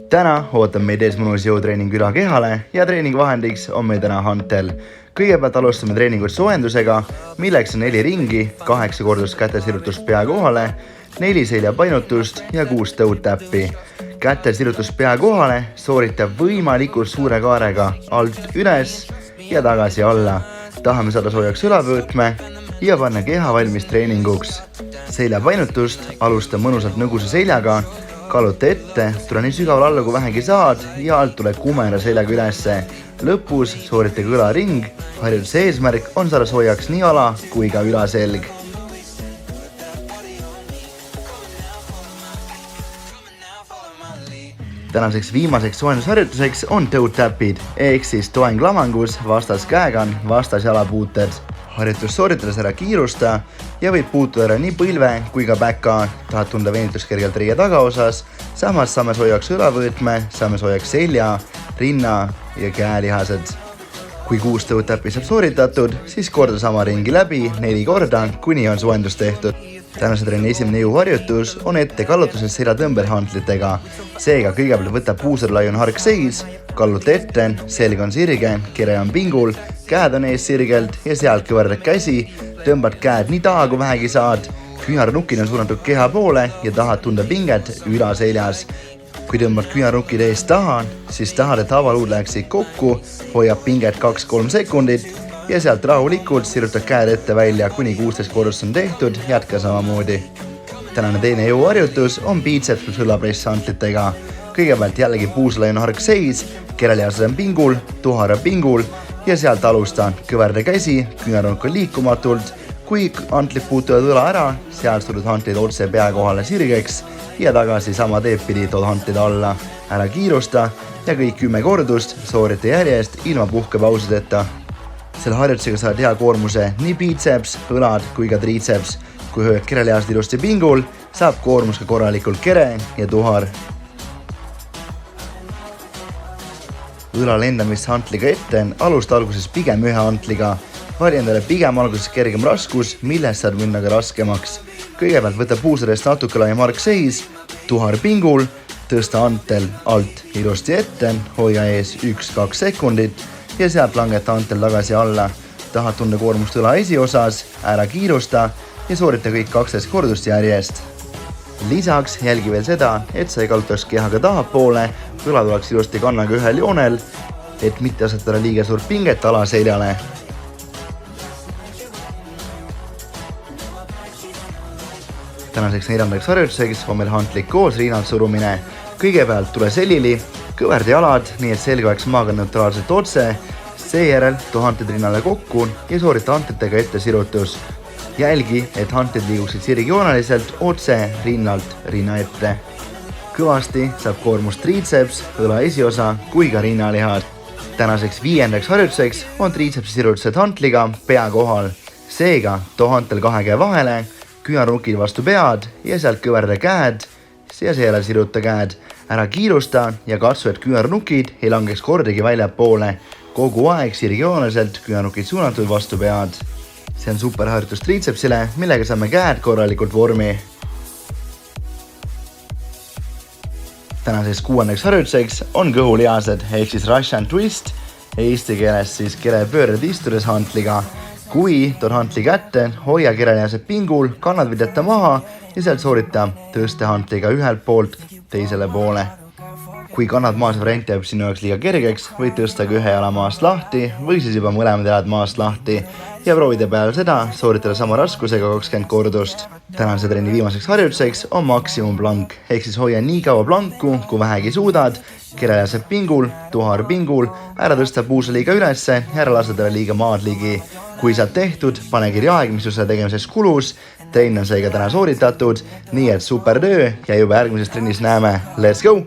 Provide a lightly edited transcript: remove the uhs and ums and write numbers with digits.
Täna ootab meid ees mõnus jõutreening üla kehale ja treeningvahendiks on meil täna hantel. Kõigepealt alustame treeningut soojendusega, milleks on 4 ringi, 8 kordust kätesirutust pea kohale, 4 seljapainutust ja 6 tõutäppi. Kätesirutust pea kohale sooritab võimalikult suure kaarega alt üles ja tagasi alla. Tahame saada soojaks õlavõõtme ja panna keha valmis treeninguks. Seljapainutust alusta mõnusalt nõguse seljaga. Kalluta ette, tule nii sügaval alla kui vähegi saad ja alt tule kumera seljaga ülesse. Lõpus sooritage õlaring. Harjutuse eesmärk on saada soojaks nii ala kui ka ülaselg. Tänaseks viimaseks soojendusharjutuseks on tõutäpid, ehk siis toeng lamangus, vastas käegan, vastas jalapuuted. Harjutus sooritades ära kiirusta ja võid puutuda ära nii põlve kui ka päka. Tahad tunda veenitust kergelt riie tagaosas, samas saame soojaks õlavõõtme, saame soojaks selja, rinna ja käelihased. Kui 6 tõutäppi saab sooritatud, siis korda sama ringi läbi 4 korda, kuni on soojendus tehtud. Tänase trenni esimene jõuharjutus on ette kallutuses seljatõmberhantlitega. Seega kõigepealt võta puuserlaiun harkseis, kalluta ette, selg on sirge, kere on pingul, käed on ees sirgelt ja sealt kõverdad käsi, tõmbad käed nii taha kui vähegi saad. Küünarnukid on suunatud keha poole ja tahad tunda pinget üla seljas. Kui tõmbad küünarnukid ees taha, siis tahad, et havaluud läheksid kokku, hoiab pinget 2-3 sekundit ja sealt rahulikult sirutad käed ette välja, kuni 16 kordust on tehtud, jätka samamoodi. Tänane teine jõuharjutus on biitseps plus õlapress hantlitega. Kõigepealt jällegi puuslaiun harkseis, kerelihased on pingul, tuhar on pingul ja sealt alustan. Kõverda käsi, küünarnukk on liikumatult. Kui hantlid puutuvad õla ära, sealt surud hantlid otse pea kohale sirgeks ja tagasi sama teed pidi tood hantlid alla. Ära kiirusta ja kõik 10 kordust soorita järjest ilma puhkepausideta. Selle harjutusega saad hea koormuse nii biitseps, õlad kui ka triitseps. Kui hoiad kerelihased ilusti pingul, saab koormus ka korralikult kere ja tuhar. Õla lendamist hantliga ette alusta alguses pigem ühe hantliga. Vali endale pigem alguses kergem raskus, millest saad minna ka raskemaks. Kõigepealt võta puuserest natuke laiem harkseis, tuhar pingul, tõsta hantel alt ilusti ette, hoia ees 1-2 sekundit ja sealt langeta hantel tagasi alla. Tahad tunda koormust õla esiosas, ära kiirusta ja soorita kõik 12 kordust järjest. Lisaks jälgi veel seda, et sa ei kallutaks kehaga tahapoole, õlad oleks ilusti kannaga ühel joonel, et mitte asetada liiga suurt pinget alaseljale. Tänaseks neljandaks harjutuseks on meil hantlik koos riinalt surumine. Kõigepealt tule selili, kõverda jalad, nii et selg oleks maaga neutraalselt otse, seejärel too hantlid rinnale kokku ja soorita hantlitega ette sirutus. Jälgi, et hantlid liiguksid sirgjooneliselt otse rinnalt rinna ette. Kõvasti saab koormust triitseps, õla esiosa kui ka rinnalihad. Tänaseks viiendaks harjutuseks on triitsepsi sirutused hantliga pea kohal. Seega too hantel 2 käe vahele, küünarnukid vastu pead ja sealt kõverda käed ja seejärel siruta käed. Ära kiirusta ja katsu, et küünarnukid ei langeks kordagi väljapoole. Kogu aeg sirgjooneliselt küünarnukid suunatud vastu pead. See on super harjutus triitsepsile, millega saame käed korralikult vormi. Tänaseks 6. harjutuseks on kõhulihased, ehk siis Russian twist, eesti keeles siis kerepööred istudes hantliga. Kui tood hantli kätte, hoia kerelihased pingul, kannad videta maha ja sealt soorita tõste hantliga ühelt poolt teisele poole. Kui kannad maas variant jääb sinu jaoks liiga kergeks, võid tõsta ka ühe jala maast lahti või siis juba mõlemad jalad maast lahti ja proovida peale seda sooritada sama raskusega 20 kordust. Tänase trenni viimaseks harjutuseks on maksimumplank, ehk siis hoia nii kaua planku, kui vähegi suudad, kerelihased pingul, tuhar pingul, ära tõsta puuse liiga ülesse ja ära lasta talle liiga maad ligi. Kui saad tehtud, pane kirja aeg, mis sul selle tegemiseks kulus. Trenn on seega täna sooritatud, nii et super töö ja juba järgmises trennis näeme. Let's go!